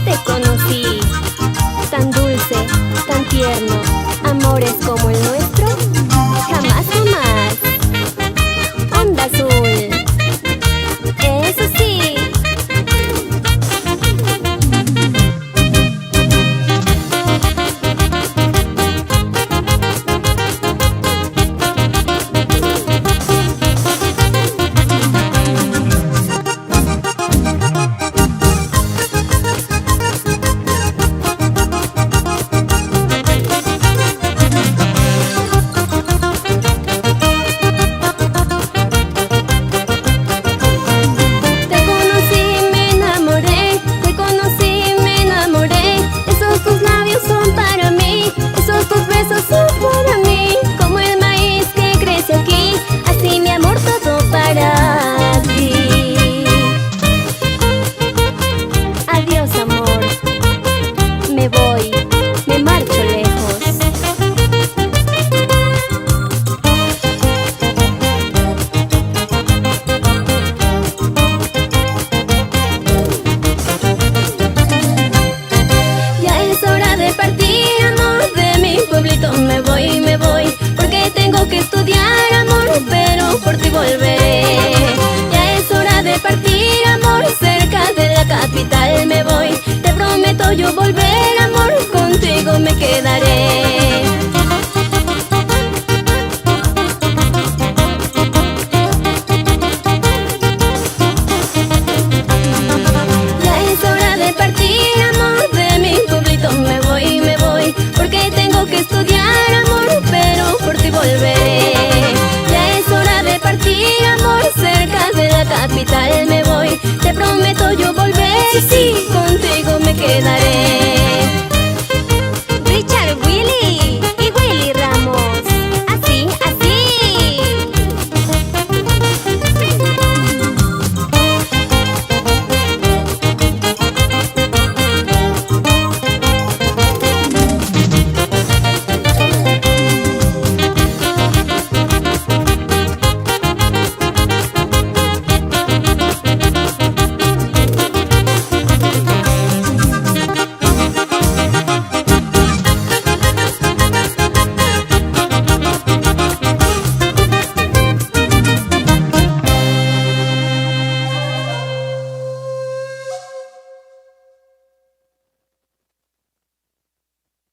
te conocí. Tan dulce, tan tierno, amores como el nuestro, jamás, jamás. Onda azul, eso sí. Me voy, porque tengo que estudiar, amor, pero por ti volveré. Ya es hora de partir, amor, cerca de la capital me voy. Te prometo yo volver, amor, contigo me quedaré. Ya es hora de partir, amor, de mi pueblito me voy, porque tengo que estudiar, volveré. Ya es hora de partir, amor, cerca de la capital me voy. Te prometo yo volver, sí, contigo me quedaré.